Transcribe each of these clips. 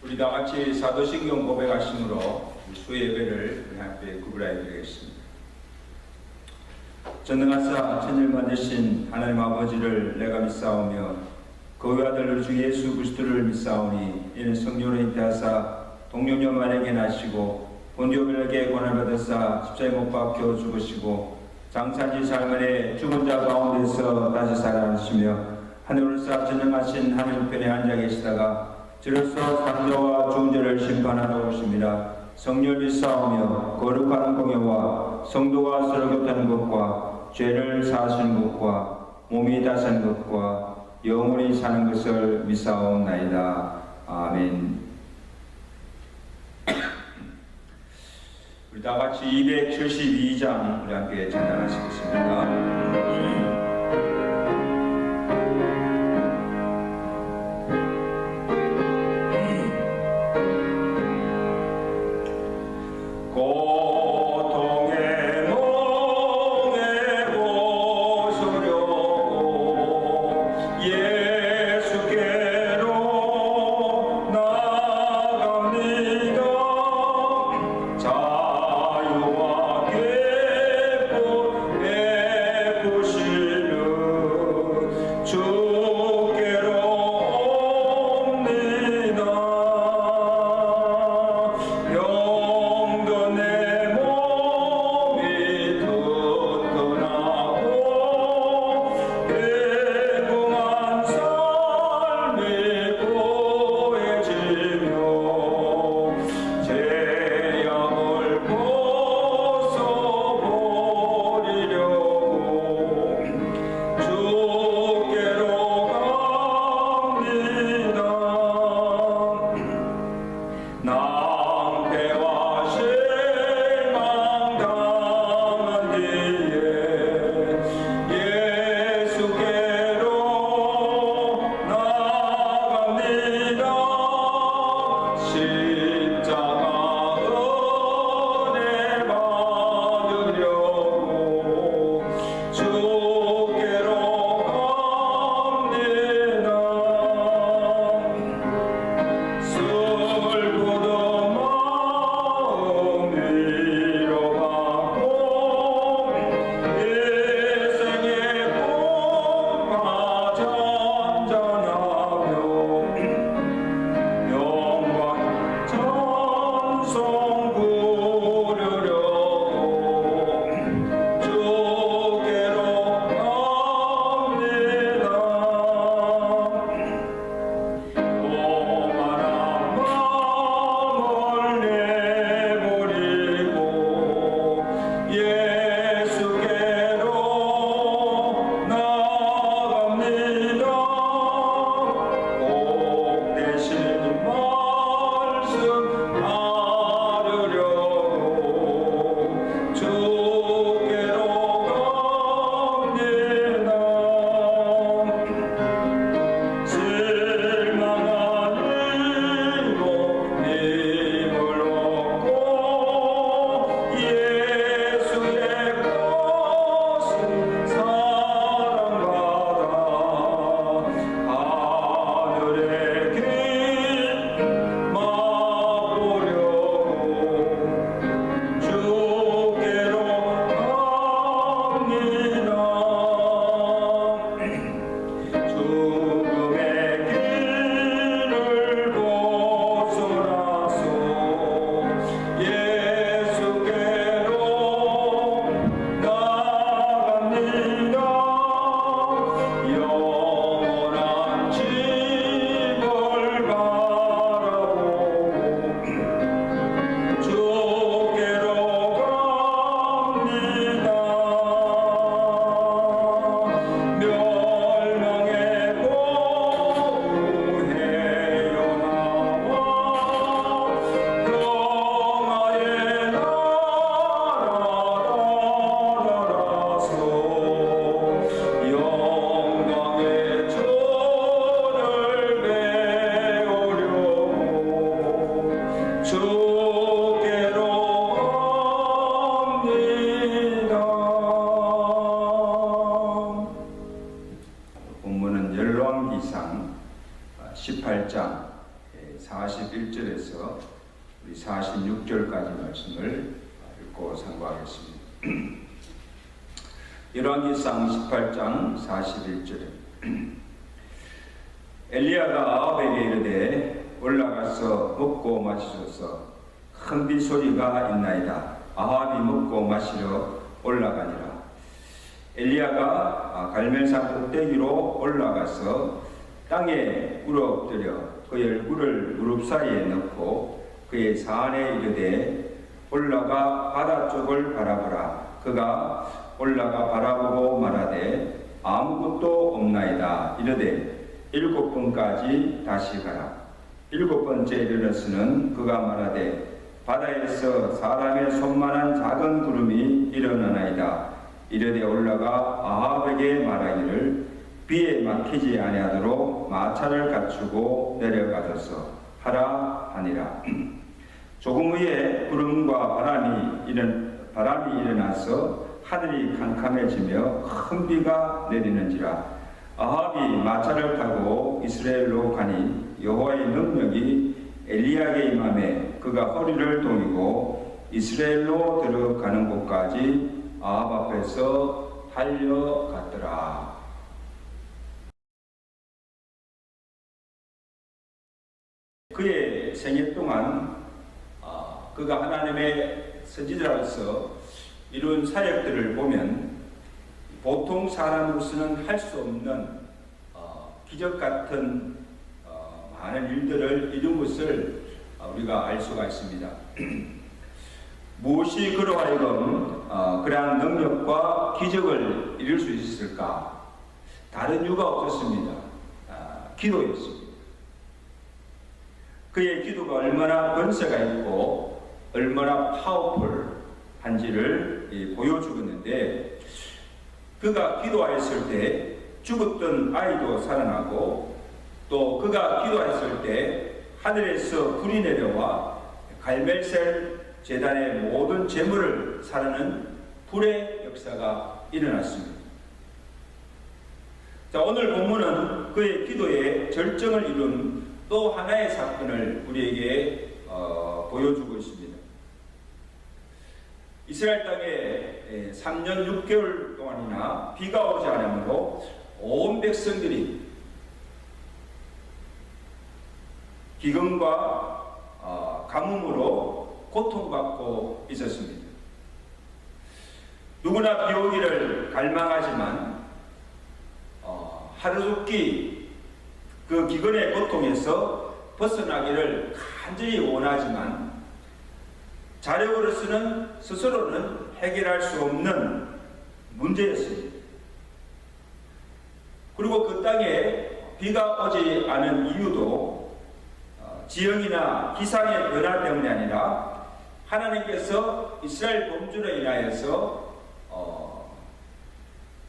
우리 다 같이 사도신경 고백하심으로 수예배를 우리 함께 구별하여 드리겠습니다. 전능하사 천일 만드신 하나님 아버지를 내가 믿사오며 그 아들 주 예수 그리스도를 믿사오니 이는 성령으로 잉태하사 동정녀 마리아에게 나시고 본디오 빌라에게 고난을 받으사 십자가에 못 박혀 죽으시고 장사지 삶에 죽은 자 가운데서 다시 살아나시며 하늘을 쌓아 전능하신 하늘 편에 앉아 계시다가 주로서 산자와 죽은 자를 심판하러 오십니다. 성령을 믿사오며 거룩한 공예와 성도가 서로 겹하는 것과 죄를 사하시는 것과 몸이 다사는 것과 영원히 사는 것을 믿사옵나이다. 아멘. 우리 다 같이 272장 우리 함께 찬양하시겠습니다. 자유와 기쁨 베푸시 41절에서 우리 46절까지 말씀을 읽고 상고하겠습니다. 열왕기상 18장 41절에 엘리야가 아합에게 이르되 올라가서 먹고 마시소서. 큰 빗소리가 있나이다. 아합이 먹고 마시러 올라가니라. 엘리야가 갈멜산 꼭대기로 올라가서 땅에 꿇어 엎드려 그의 얼굴을 무릎 사이에 넣고 그의 산에 이르되 올라가 바다 쪽을 바라보라. 그가 올라가 바라보고 말하되 아무것도 없나이다. 이르되 7번까지 다시 가라. 7번째 이르러서는 그가 말하되 바다에서 사람의 손만한 작은 구름이 일어나나이다. 이르되 올라가 아합에게 말하기를 비에 막히지 아니하도록 마차를 갖추고 내려가소서 하라 하니라. 조금 후에 구름과 바람이 일어나서 하늘이 캄캄해지며 큰 비가 내리는지라. 아합이 마차를 타고 이스라엘로 가니 여호와의 능력이 엘리야에게 임하매 그가 허리를 동이고 이스라엘로 들어가는 곳까지 아합 앞에서 달려갔더라. 그의 생애 동안 그가 하나님의 선지자로서 이룬 사역들을 보면 보통 사람으로서는 할 수 없는 기적 같은 많은 일들을 이룬 것을 우리가 알 수가 있습니다. 무엇이 그로 하여금 그러한 능력과 기적을 이룰 수 있었을까? 다른 이유가 없었습니다. 기도였습니다. 그의 기도가 얼마나 권세가 있고 얼마나 파워풀한지를 보여주었는데, 그가 기도하였을 때 죽었던 아이도 살아나고, 또 그가 기도했을 때 하늘에서 불이 내려와 갈멜셀 제단의 모든 재물을 사르는 불의 역사가 일어났습니다. 자, 오늘 본문은 그의 기도의 절정을 이룬 또 하나의 사건을 우리에게 보여주고 있습니다. 이스라엘 땅에 3년 6개월 동안이나 비가 오지 않으므로 온 백성들이 기근과 가뭄으로 고통받고 있었습니다. 누구나 비 오기를 갈망하지만 하루속히 그 기근의 고통에서 벗어나기를 간절히 원하지만 자력으로서는 스스로는 해결할 수 없는 문제였습니다. 그리고 그 땅에 비가 오지 않은 이유도 지형이나 기상의 변화 때문이 아니라 하나님께서 이스라엘 범죄로 인하여서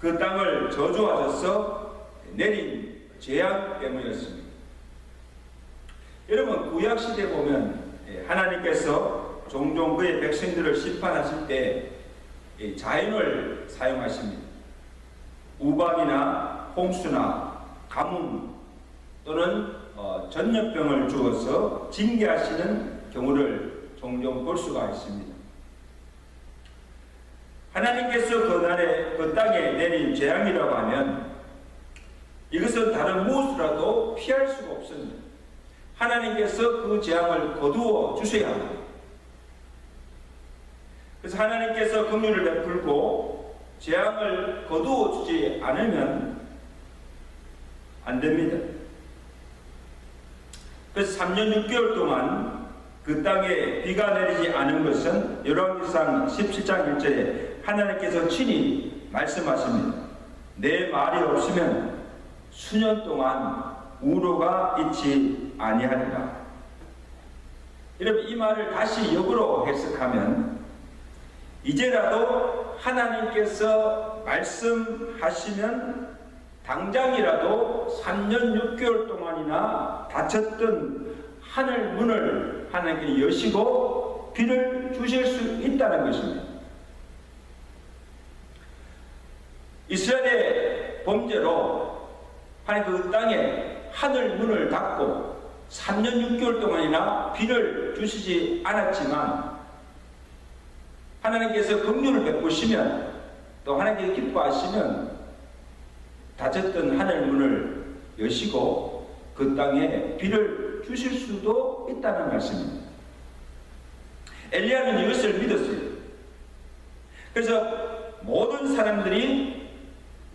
그 땅을 저주하셔서 내린 재앙 때문이었습니다. 여러분, 구약시대 보면 하나님께서 종종 그의 백성들을 심판하실 때 자연을 사용하십니다. 우박이나 홍수나 가뭄 또는 전염병을 주어서 징계하시는 경우를 종종 볼 수가 있습니다. 하나님께서 그 땅에 내린 재앙이라고 하면 이것은 다른 무엇이라도 피할 수가 없습니다. 하나님께서 그 재앙을 거두어 주셔야 합니다. 그래서 하나님께서 긍휼을 베풀고 재앙을 거두어 주지 않으면 안 됩니다. 그래서 3년 6개월 동안 그 땅에 비가 내리지 않은 것은 열왕기상 17장 1절에 하나님께서 친히 말씀하십니다. 내 말이 없으면 수년 동안 우로가 있지 아니하리라. 여러분, 이 말을 다시 역으로 해석하면 이제라도 하나님께서 말씀하시면 당장이라도 3년 6개월 동안이나 닫혔던 하늘 문을 하나님께 여시고 비를 주실 수 있다는 것입니다. 이스라엘의 범죄로 하나님 그 땅에 하늘 문을 닫고 3년 6개월 동안이나 비를 주시지 않았지만 하나님께서 긍휼을 베푸시면 또 하나님께 기뻐하시면 닫혔던 하늘 문을 여시고 그 땅에 비를 주실 수도 있다는 말씀입니다. 엘리야는 이것을 믿었어요. 그래서 모든 사람들이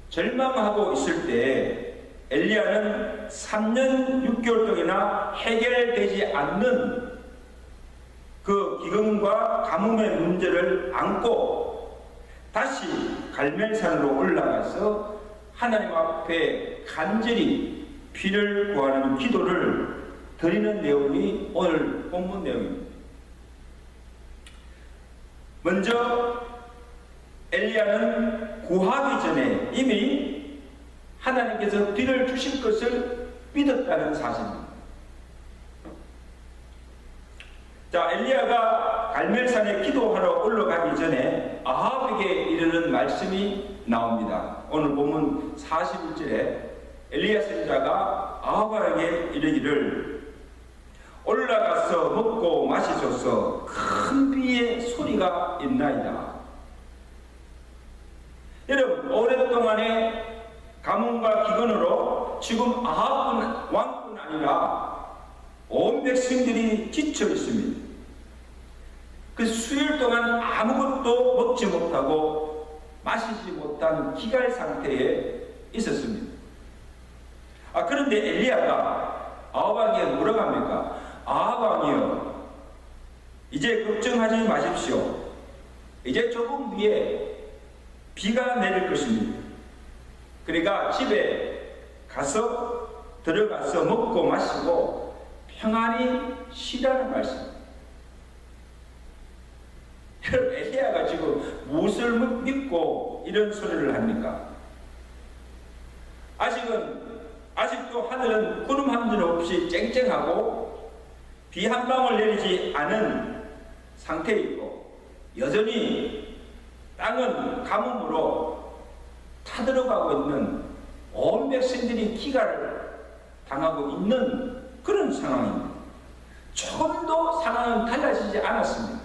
절망하고 있을 때 엘리야는 3년 6개월 동안이나 해결되지 않는 그 기근과 가뭄의 문제를 안고 다시 갈멜산으로 올라가서 하나님 앞에 간절히 비를 구하는 기도를 드리는 내용이 오늘 본문 내용입니다. 먼저 엘리야는 구하기 전에 이미 하나님께서 비를 주실 것을 믿었다는 사실입니다. 자, 엘리야가 갈멜산에 기도하러 올라가기 전에 아합에게 이르는 말씀이 나옵니다. 오늘 본문 41절에 엘리야 선지자가 아합에게 이르기를 올라가서 먹고 마시소서 큰 비의 소리가 있나이다. 여러분, 오랫동안의 가뭄과 기근으로 지금 아합뿐 왕뿐 아니라 온 백성들이 지쳐 있습니다. 그 수일 동안 아무것도 먹지 못하고 마시지 못한 기갈 상태에 있었습니다. 그런데 엘리야가 아합 왕에게 뭐라고 합니까? 아합 왕이여, 이제 걱정하지 마십시오. 이제 조금 뒤에 비가 내릴 것입니다. 그러니까 집에 가서 들어가서 먹고 마시고 평안히 쉬라는 말씀. 여러분, 엘리야가 지금 무엇을 믿고 이런 소리를 합니까? 아직도 하늘은 구름 한 점 없이 쨍쨍하고 비 한 방울 내리지 않은 상태이고 여전히 땅은 가뭄으로 타들어가고 있는 온 백성들이 기갈을 당하고 있는 그런 상황입니다. 조금도 상황은 달라지지 않았습니다.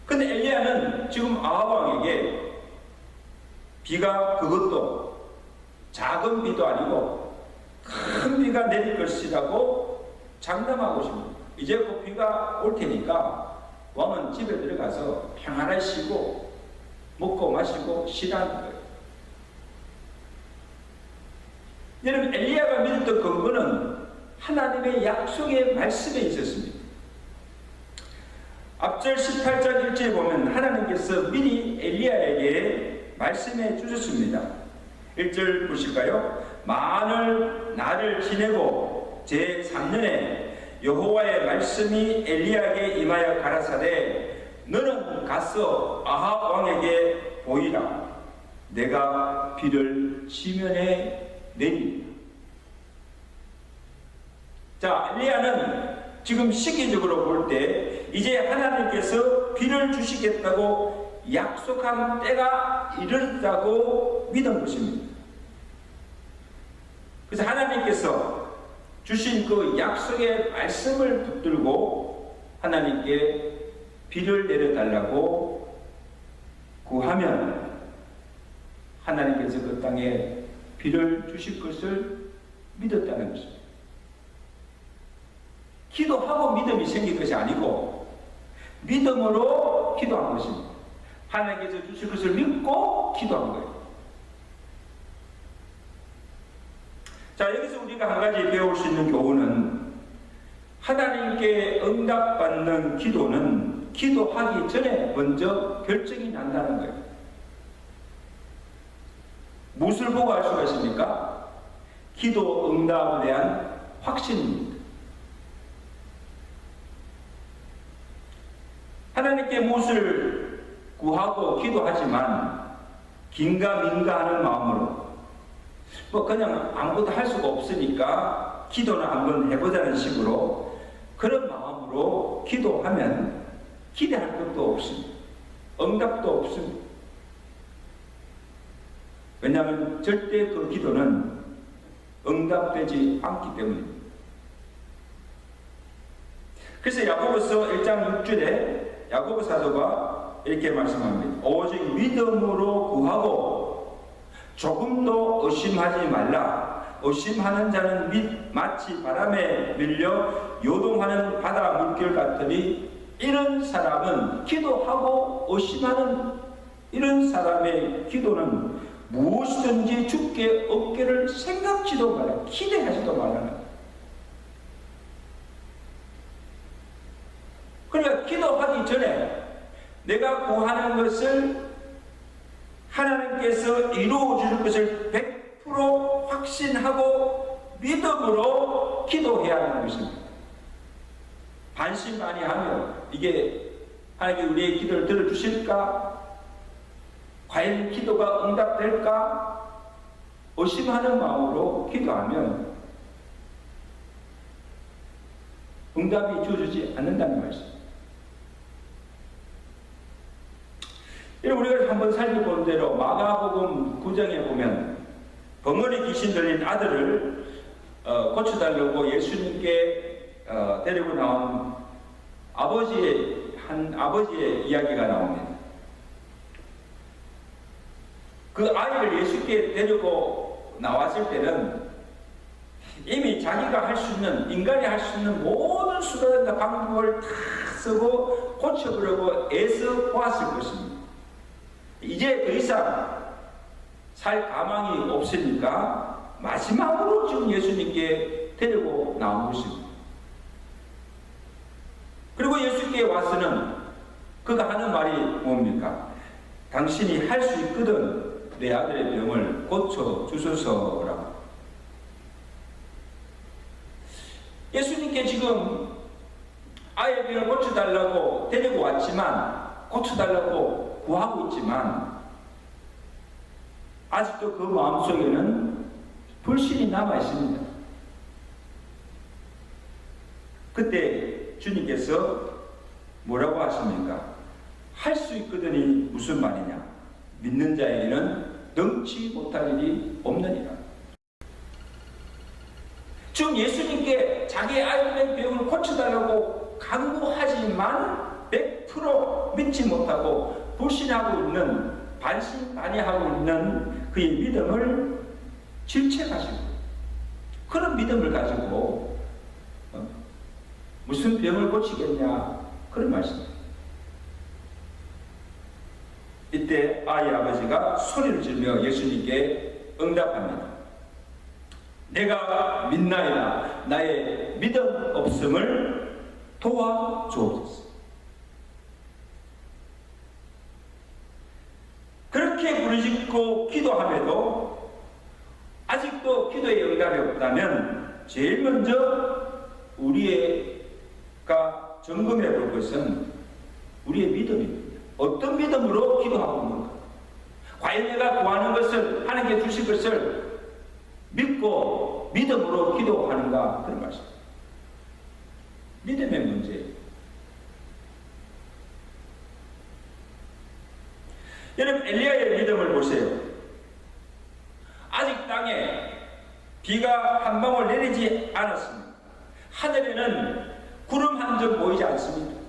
그런데 엘리야는 지금 아합 왕에게 비가 그것도 작은 비도 아니고 큰 비가 내릴 것이라고 장담하고 있습니다. 이제 그 비가 올 테니까 왕은 집에 들어가서 평안히 쉬고 먹고 마시고 쉬라는 거예요. 여러분, 엘리야가 믿었던 근거는 하나님의 약속의 말씀에 있었습니다. 앞절 18장 1절에 보면 하나님께서 미리 엘리야에게 말씀해 주셨습니다. 1절 보실까요? 만일 나를 지내고 제3년에 여호와의 말씀이 엘리야에게 임하여 가라사대 너는 가서 아합 왕에게 보이라. 내가 비를 지면에 내리리라. 자, 엘리야는 지금 시기적으로 볼 때 이제 하나님께서 비를 주시겠다고 약속한 때가 이르렀다고 믿은 것입니다. 그래서 하나님께서 주신 그 약속의 말씀을 붙들고 하나님께 비를 내려달라고 구하면 하나님께서 그 땅에 비를 주실 것을 믿었다는 것입니다. 기도하고 믿음이 생긴 것이 아니고 믿음으로 기도한 것입니다. 하나님께서 주실 것을 믿고 기도한 거예요. 자, 여기서 우리가 한 가지 배울 수 있는 교훈은 하나님께 응답받는 기도는 기도하기 전에 먼저 결정이 난다는 거예요. 무엇을 보고 알 수가 있습니까? 기도 응답에 대한 확신입니다. 하나님께 무엇을 구하고 기도하지만 긴가민가 하는 마음으로 그냥 아무것도 할 수가 없으니까 기도는 한번 해보자는 식으로 그런 마음으로 기도하면 기대할 것도 없습니다. 응답도 없습니다. 왜냐하면 절대 그 기도는 응답되지 않기 때문입니다. 그래서 야고보서 1장 6절에 야고보 사도가 이렇게 말씀합니다. 오직 믿음으로 구하고 조금도 의심하지 말라. 의심하는 자는 마치 바람에 밀려 요동하는 바다 물결 같으니 이런 사람은 기도하고 의심하는 이런 사람의 기도는 무엇이든지 주께 얻기를 생각지도 말라. 기대하지도 말라. 그러니까 기도하기 전에 내가 구하는 것을 하나님께서 이루어 줄 것을 100% 확신하고 믿음으로 기도해야 하는 것입니다. 반신반의하며 이게 하나님께 우리의 기도를 들어주실까? 과연 기도가 응답될까? 의심하는 마음으로 기도하면 응답이 주어지지 않는다는 말씀. 우리가 한번 살펴본 대로 마가복음 9장에 보면 벙어리 귀신 들린 아들을 고쳐달라고 예수님께 데리고 나온 아버지의 이야기가 나옵니다. 그 아이를 예수께 데리고 나왔을 때는 이미 자기가 할 수 있는, 인간이 할 수 있는 모든 수단과 방법을 다 쓰고 고쳐보려고 애써 보았을 것입니다. 이제 더 이상 살 가망이 없으니까 마지막으로 지금 예수님께 데리고 나온 것입니다. 그리고 예수께 와서는 그가 하는 말이 뭡니까? 당신이 할 수 있거든 내 아들의 병을 고쳐주소서라고. 예수님께 지금 아이의 병을 고쳐달라고 데리고 왔지만, 고쳐달라고 구하고 있지만 아직도 그 마음속에는 불신이 남아 있습니다. 그때 주님께서 뭐라고 하십니까? 할 수 있거든이 무슨 말이냐? 믿는 자에게는 능치 못할 일이 없느니라. 지금 예수님께 자기 아이의 병을 고쳐달라고 강구하지만 100% 믿지 못하고 불신하고 있는, 반신반의하고 있는 그의 믿음을 질책하시고, 그런 믿음을 가지고 무슨 병을 고치겠냐, 그런 말씀입니다. 이때 아이 아버지가 소리를 지르며 예수님께 응답합니다. 내가 믿나이다. 나의 믿음 없음을 도와주옵소서. 그렇게 부르짖고 기도함에도 아직도 기도의 응답이 없다면 제일 먼저 우리가 점검해 볼 것은 우리의 믿음입니다. 어떤 믿음으로 기도하고 있는가? 과연 내가 구하는 것을, 하나님께 주실 것을 믿고 믿음으로 기도하는가? 그런 말씀. 믿음의 문제예요. 여러분, 엘리야의 믿음을 보세요. 아직 땅에 비가 한 방울 내리지 않았습니다. 하늘에는 구름 한 점 보이지 않습니다.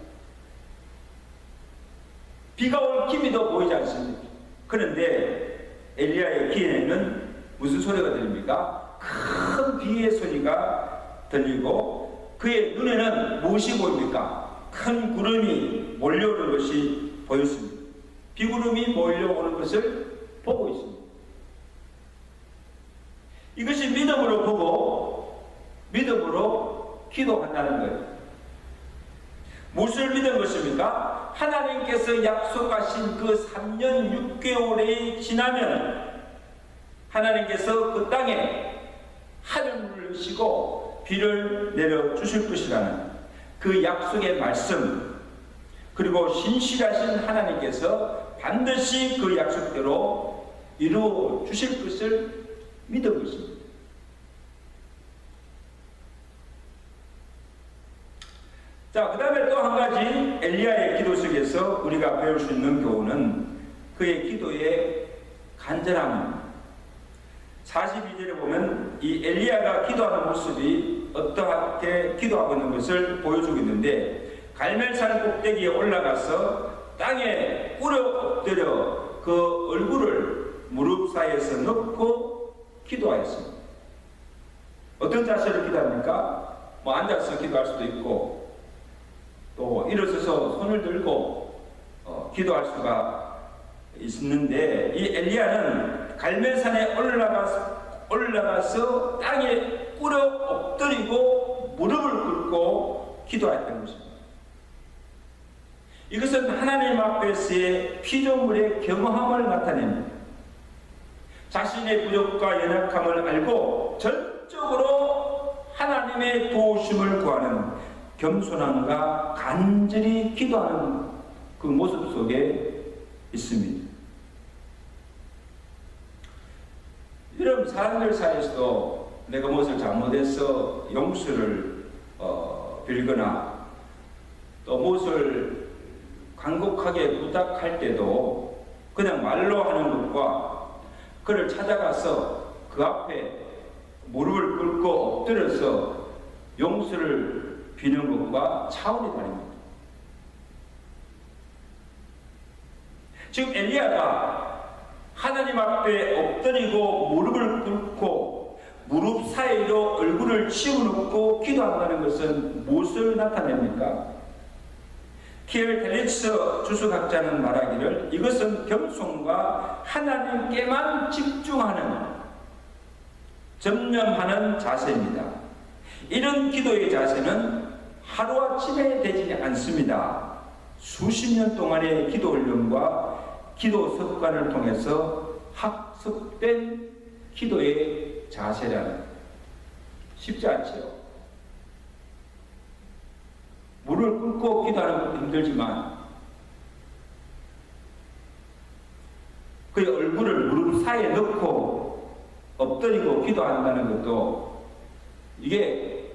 비가 올 기미도 보이지 않습니다. 그런데 엘리야의 귀에는 무슨 소리가 들립니까? 큰 비의 소리가 들리고 그의 눈에는 무엇이 보입니까? 큰 구름이 몰려오는 것이 보였습니다. 비구름이 몰려오는 것을 보고 있습니다. 이것이 믿음으로 보고 믿음으로 기도한다는 거예요. 무엇을 믿은 것입니까? 하나님께서 약속하신 그 3년 6개월이 지나면 하나님께서 그 땅에 하늘을 여시고 비를 내려주실 것이라는 그 약속의 말씀, 그리고 신실하신 하나님께서 반드시 그 약속대로 이루어 주실 것을 믿은 것입니다. 자, 그 다음에 또 한 가지 엘리야의 기도 속에서 우리가 배울 수 있는 교훈은 그의 기도의 간절함입니다. 42절에 보면 이 엘리야가 기도하는 모습이 어떻게 기도하고 있는 것을 보여주고 있는데, 갈멜산 꼭대기에 올라가서 땅에 꿇어 엎드려 그 얼굴을 무릎 사이에서 넣고 기도하였습니다. 어떤 자세로 기도합니까? 앉아서 기도할 수도 있고, 또 일어서서 손을 들고 기도할 수가 있는데, 이 엘리야는 갈멜산에 올라가서 땅에 꿇어 엎드리고 무릎을 꿇고 기도했던 것입니다. 이것은 하나님 앞에서의 피조물의 겸허함을 나타냅니다. 자신의 부족과 연약함을 알고 전적으로 하나님의 도우심을 구하는 겸손함과 간절히 기도하는 그 모습 속에 있습니다. 이런 사람들 사이에서도 내가 무엇을 잘못해서 용서를 빌거나 또 무엇을 간곡하게 부탁할 때도 그냥 말로 하는 것과 그를 찾아가서 그 앞에 무릎을 꿇고 엎드려서 용서를 비는 것과 차원이 다릅니다. 지금 엘리야가 하나님 앞에 엎드리고 무릎을 꿇고 무릎 사이로 얼굴을 치워놓고 기도한다는 것은 무엇을 나타냅니까? 키엘 텔리츠 주석학자는 말하기를 이것은 겸손과 하나님께만 집중하는, 전념하는 자세입니다. 이런 기도의 자세는 하루아침에 되지 않습니다. 수십 년 동안의 기도 훈련과 기도 습관을 통해서 학습된 기도의 자세라는, 쉽지 않죠. 무릎을 꿇고 기도하는 것도 힘들지만 그의 얼굴을 무릎 사이에 넣고 엎드리고 기도한다는 것도 이게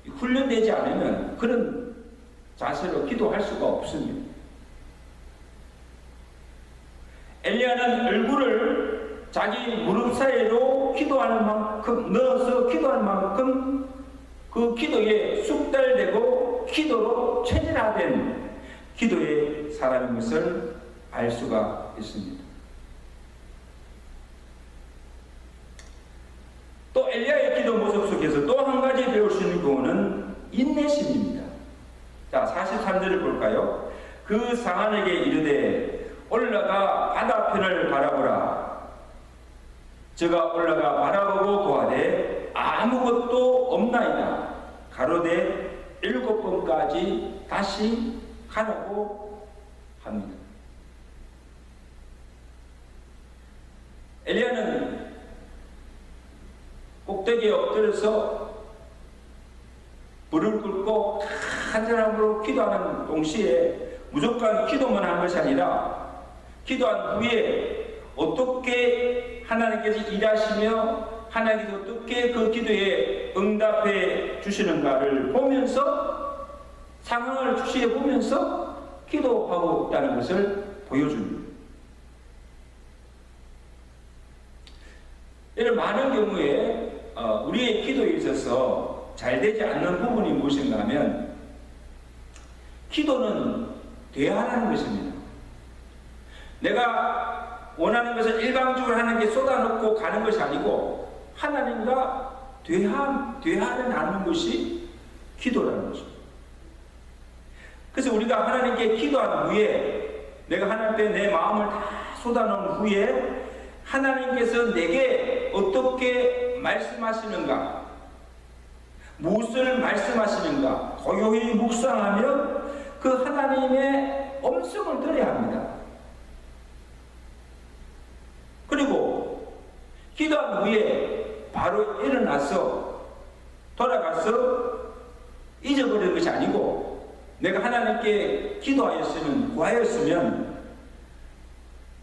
훈련되지 않으면 그런 자세로 기도할 수가 없습니다. 엘리야는 얼굴을 자기 무릎 사이로 기도하는 만큼 넣어서 기도하는 만큼 그 기도에 숙달되고 기도로 체질화된 기도의 사람인 것을 알 수가 있습니다. 또 엘리야의 기도 모습 속에서 또 한 가지 배울 수 있는 교훈은 인내심입니다. 자, 43절을 볼까요? 그 상한에게 이르되 올라가 바다편을 바라보라. 저가 올라가 바라보고 고하되 아무것도 없나이다. 가로되 7번까지 다시 가라고 합니다. 엘리야는 꼭대기에 엎드려서 무릎을 꿇고 간절함으로 기도하는 동시에 무조건 기도만 한 것이 아니라 기도한 후에 어떻게 하나님께서 일하시며 하나님께서 어떻게 그 기도에 응답해 주시는가를 보면서, 상황을 주시해 보면서 기도하고 있다는 것을 보여줍니다. 이런 많은 경우에 우리의 기도에 있어서 잘 되지 않는 부분이 무엇인가 하면 기도는 대화라는 것입니다. 내가 원하는 것을 일방적으로 하나님께 쏟아놓고 가는 것이 아니고 하나님과 대화를 나누는 것이 기도라는 것입니다. 그래서 우리가 하나님께 기도한 후에, 내가 하나님 앞에 내 마음을 다 쏟아놓은 후에 하나님께서 내게 어떻게 말씀하시는가, 무엇을 말씀하시는가 고요히 묵상하며 그 하나님의 음성을 들어야 합니다. 그리고 기도한 후에 바로 일어나서 돌아가서 잊어버리는 것이 아니고, 내가 하나님께 기도하였으면, 구하였으면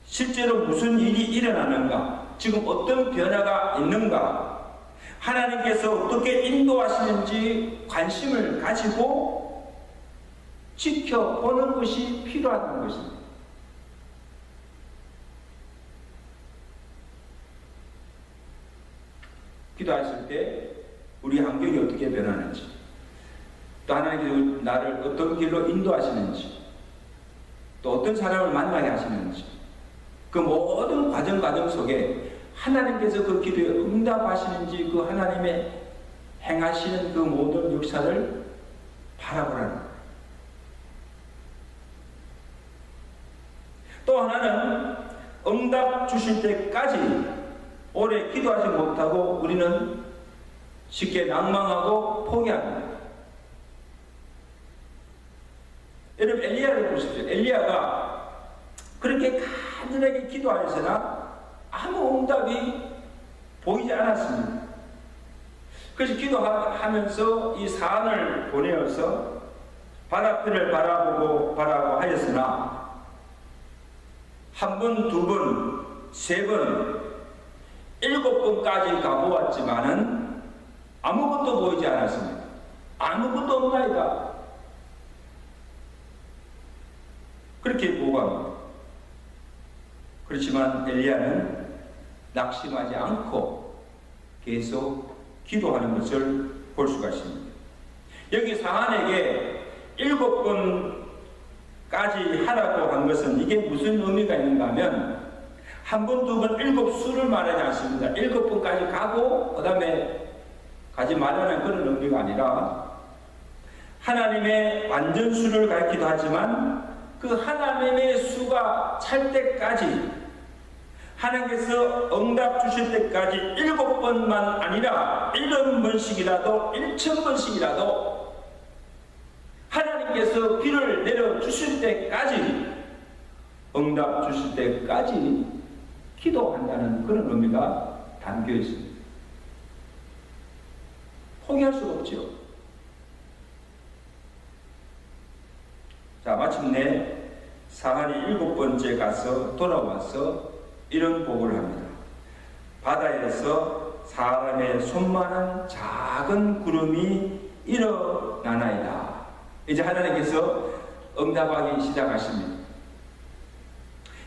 실제로 무슨 일이 일어나는가, 지금 어떤 변화가 있는가, 하나님께서 어떻게 인도하시는지 관심을 가지고 지켜보는 것이 필요하다는 것입니다. 기도하실 때 우리 환경이 어떻게 변하는지, 또 하나님께서 나를 어떤 길로 인도하시는지, 또 어떤 사람을 만나게 하시는지, 그 모든 과정 속에 하나님께서 그 기도에 응답하시는지 그 하나님의 행하시는 그 모든 역사를 바라보라는 거예요. 또 하나는 응답 주실 때까지 오래 기도하지 못하고 우리는 쉽게 낭망하고 포기합니다. 여러분, 엘리야를 보십시오. 엘리야가 그렇게 간절하게 기도하였으나 아무 응답이 보이지 않았습니다. 그래서 기도하면서 이 사안을 보내어서 바다편을 바라보고 하였으나 한 번, 두 번, 세 번, 7번까지 가보았지만은 아무것도 보이지 않았습니다. 아무것도 없나이다. 그렇게 보고합니다. 그렇지만 엘리야는 낙심하지 않고 계속 기도하는 것을 볼 수가 있습니다. 여기 사안에게 7번까지 하라고 한 것은 이게 무슨 의미가 있는가 하면 한 번, 두 번, 7수를 말하지 않습니다. 7번까지 가고 그 다음에 가지 말라는 그런 의미가 아니라 하나님의 완전수를 가리키기도 하지만 그 하나님의 수가 찰 때까지, 하나님께서 응답 주실 때까지 7번만 아니라 1000번씩이라도 1000번씩이라도 하나님께서 비를 내려주실 때까지, 응답 주실 때까지 기도한다는 그런 의미가 담겨 있습니다. 포기할 수가 없죠. 자, 마침내 사안이 7번째 가서 돌아와서 이런 보고를 합니다. 바다에서 사람의 손만한 작은 구름이 일어나나이다. 이제 하나님께서 응답하기 시작하십니다.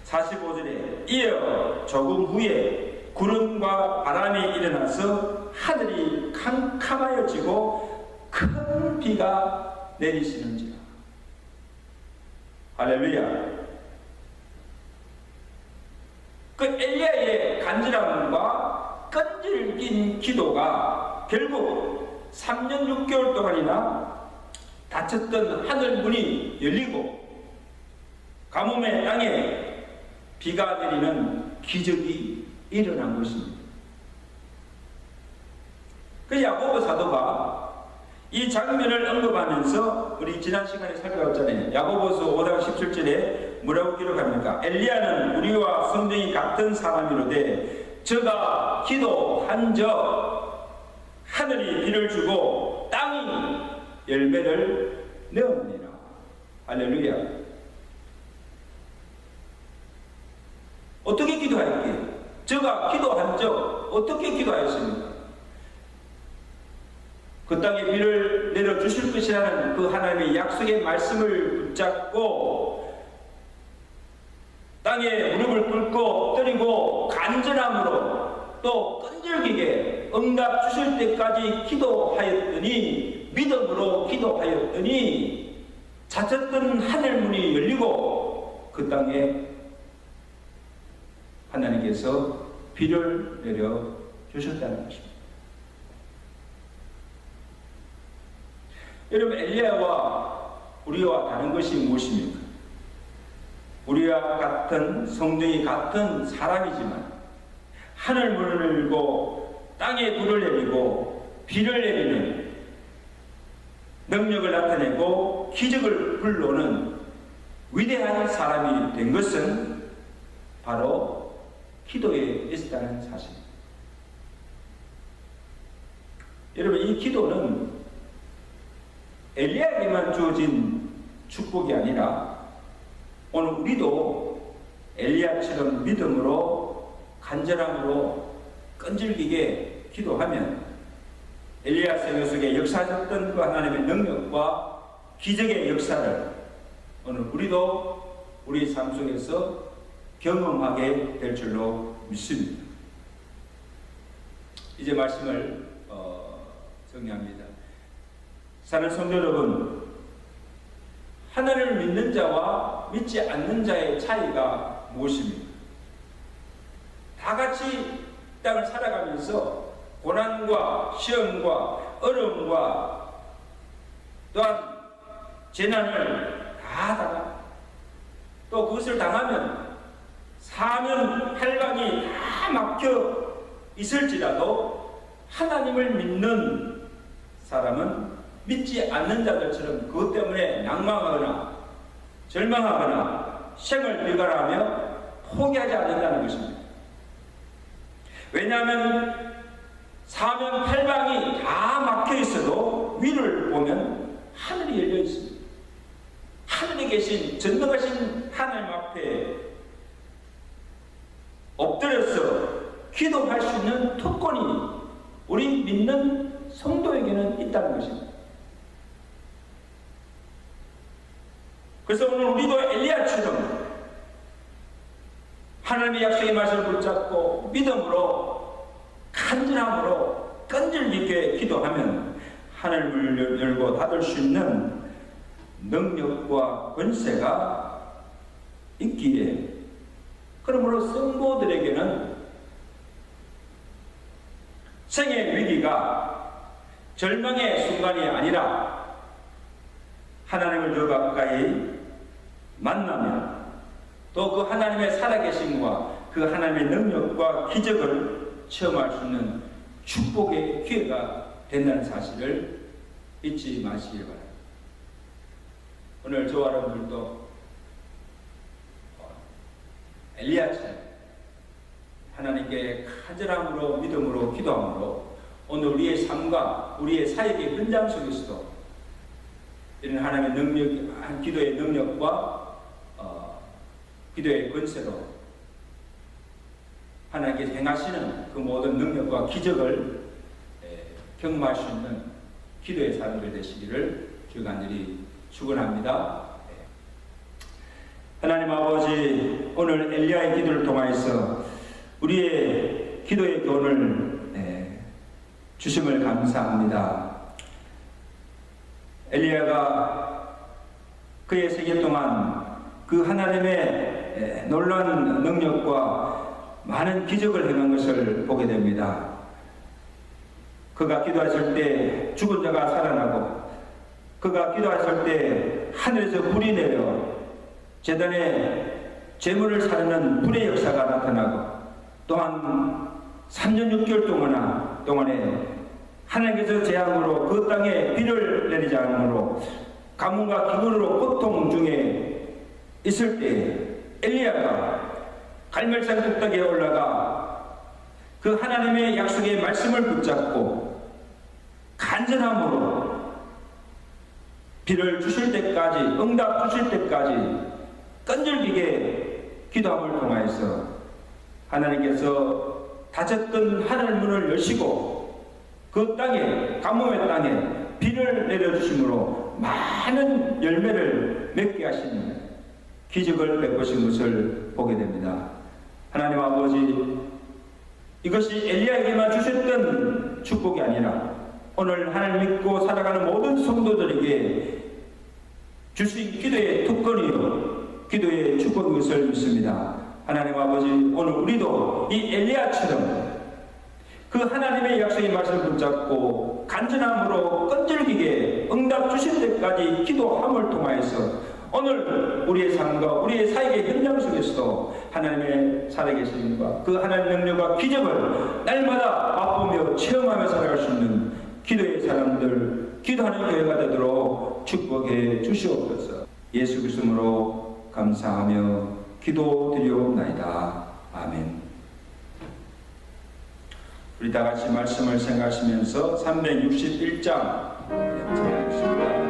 45절에 이어 조금 후에 구름과 바람이 일어나서 하늘이 캄캄하여지고 큰 비가 내리시는지라. 할렐루야. 그 엘리야의 간절함과 끈질긴 기도가 결국 3년 6개월 동안이나 닫혔던 하늘 문이 열리고 가뭄의 땅에 비가 내리는 기적이 일어난 것입니다. 그 야고보 사도가 이 장면을 언급하면서 우리 지난 시간에 살펴봤잖아요. 야고보서 5장 17절에 뭐라고 기록합니까? 엘리야는 우리와 성정이 같은 사람이로되 저가 기도한 적 하늘이 비를 주고 땅이 열매를 내었느니라. 할렐루야. 어떻게 기도할게요? 저가 기도한 적 어떻게 기도하였습니까? 그 땅에 비를 내려주실 것이라는 그 하나님의 약속의 말씀을 붙잡고 땅에 무릎을 꿇고 엎드리고 간절함으로 또 끈질기게 응답 주실 때까지 기도하였더니, 믿음으로 기도하였더니 닫혔던 하늘문이 열리고 그 땅에 하나님께서 비를 내려 주셨다는 것입니다. 여러분, 엘리야와 우리와 다른 것이 무엇입니까? 우리와 같은 성정이 같은 사람이지만 하늘 문을 열고 땅에 불을 내리고 비를 내리는 능력을 나타내고 기적을 불러오는 위대한 사람이 된 것은 바로 기도에 있었다는 사실입니다. 여러분, 이 기도는 엘리야에게만 주어진 축복이 아니라 오늘 우리도 엘리야처럼 믿음으로 간절함으로 끈질기게 기도하면 엘리야 생애 속에 역사하셨던 그 하나님의 능력과 기적의 역사를 오늘 우리도 우리 삶 속에서 경험하게 될 줄로 믿습니다. 이제 말씀을 정리합니다. 사는 성도 여러분, 하나님을 믿는 자와 믿지 않는 자의 차이가 무엇입니까? 다 같이 땅을 살아가면서 고난과 시험과 어려움과 또한 재난을 다 당하고 또 그것을 당하면 사면팔방이 다 막혀 있을지라도 하나님을 믿는 사람은 믿지 않는 자들처럼 그것 때문에 낭망하거나 절망하거나 생을 비관하며 포기하지 않는다는 것입니다. 왜냐하면 사면팔방이 다 막혀 있어도 위를 보면 하늘이 열려 있습니다. 하늘에 계신 전능하신 하나님 앞에 엎드려서 기도할 수 있는 특권이 우리 믿는 성도에게는 있다는 것입니다. 그래서 오늘 우리도 엘리야처럼 하나님의 약속의 말씀을 붙잡고 믿음으로 간절함으로 끈질기게 기도하면 하늘을 열고 닫을 수 있는 능력과 권세가 있기에, 그러므로 성도들에게는 생의 위기가 절망의 순간이 아니라 하나님을 더 가까이 만나면 또 그 하나님의 살아계심과 그 하나님의 능력과 기적을 체험할 수 있는 축복의 기회가 된다는 사실을 잊지 마시길 바랍니다. 오늘 저와 여러분들도 엘리야처럼 하나님께 간절함으로 믿음으로 기도함으로 오늘 우리의 삶과 우리의 사역의 현장 속에서도 이런 하나님의 능력, 기도의 능력과 기도의 권세로 하나님께서 행하시는 그 모든 능력과 기적을 경험할 수 있는 기도의 사람들 되시기를 간절히 축원합니다. 하나님 아버지, 오늘 엘리야의 기도를 통하여서 우리의 기도의 교훈을 주심을 감사합니다. 엘리야가 그의 생애 동안 그 하나님의 놀라운 능력과 많은 기적을 행한 것을 보게 됩니다. 그가 기도했을 때 죽은 자가 살아나고, 그가 기도했을 때 하늘에서 불이 내려 제단에 재물을 사르는 불의 역사가 나타나고, 또한 3년 6개월 동안에 하나님께서 재앙으로 그 땅에 비를 내리지 않으므로 가뭄과 기근으로 고통 중에 있을 때 엘리야가 갈멜산 뚝딱에 올라가 그 하나님의 약속의 말씀을 붙잡고 간절함으로 비를 주실 때까지, 응답 주실 때까지 끈질기게 기도함을 통하여서 하나님께서 닫혔던 하늘 문을 여시고 그 땅에, 가뭄의 땅에 비를 내려주심으로 많은 열매를 맺게 하시는 기적을 베푸신 것을 보게 됩니다. 하나님 아버지, 이것이 엘리야에게만 주셨던 축복이 아니라 오늘 하나님 믿고 살아가는 모든 성도들에게 주신 기도의 특권이요, 기도의 축복인 것을 믿습니다. 하나님 아버지, 오늘 우리도 이 엘리야처럼 그 하나님의 약속의 말씀을 붙잡고 간절함으로 끈질기게 응답 주실 때까지 기도함을 통하여서 오늘 우리의 삶과 우리의 사역의 현장 속에서도 하나님의 살아계심과 그 하나님의 능력과 기적을 날마다 맛보며 체험하며 살아갈 수 있는 기도의 사람들, 기도하는 교회가 되도록 축복해 주시옵소서. 예수 그리스도로 감사하며 기도드리옵나이다. 아멘. 우리 다 같이 말씀을 생각하시면서 361장 찬양하겠습니다.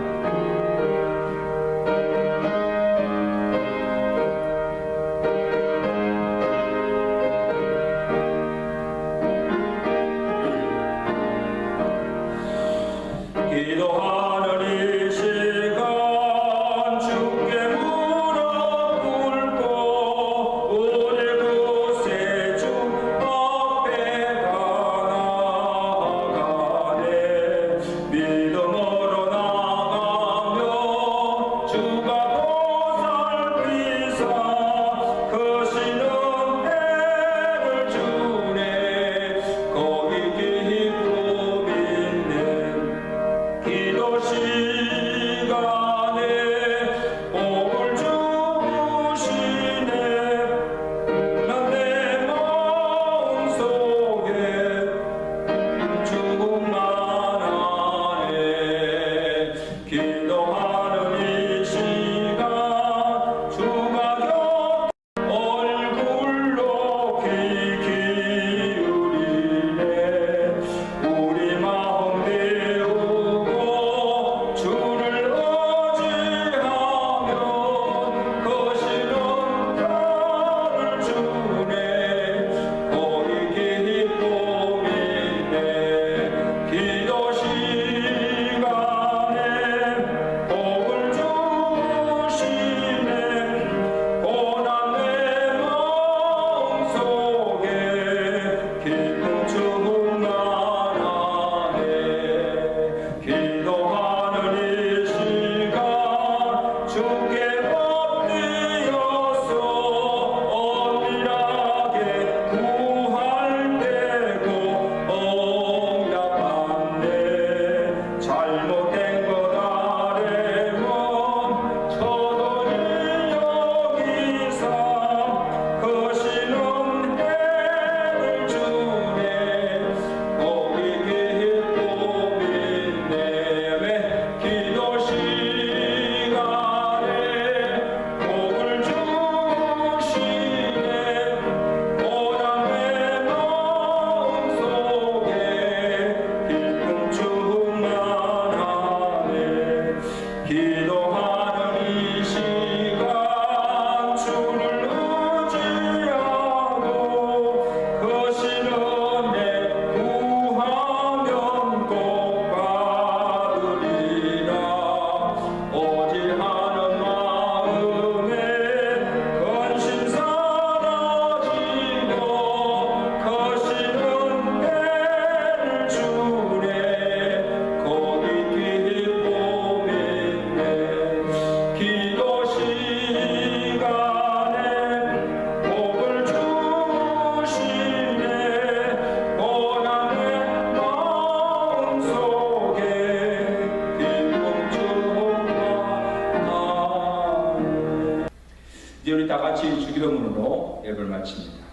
우리 다 같이 주기도문으로 예배를 마칩니다.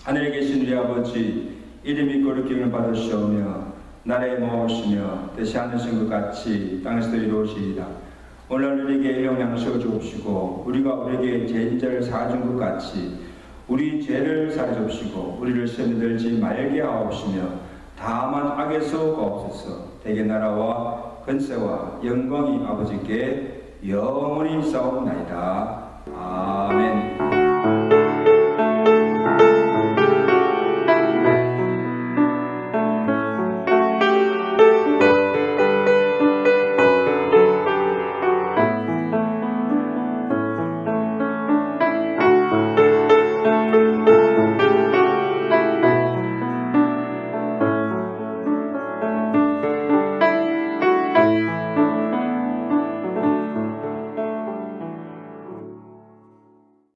하늘에 계신 우리 아버지, 이름이 거룩함을 받으시오며 나라에 모으시며 뜻이 하늘신 것 같이 땅에서도 이루어지이다. 오늘 우리에게 일용 양식을 주옵시고 우리가 우리에게 죄인들을 사준 것 같이 우리 죄를 사주옵시고 우리를 시험에 들지 말게 하옵시며 다만 악에서 구하옵소서. 대개 나라와 권세와 영광이 아버지께 영원히 싸움나이다. 아멘.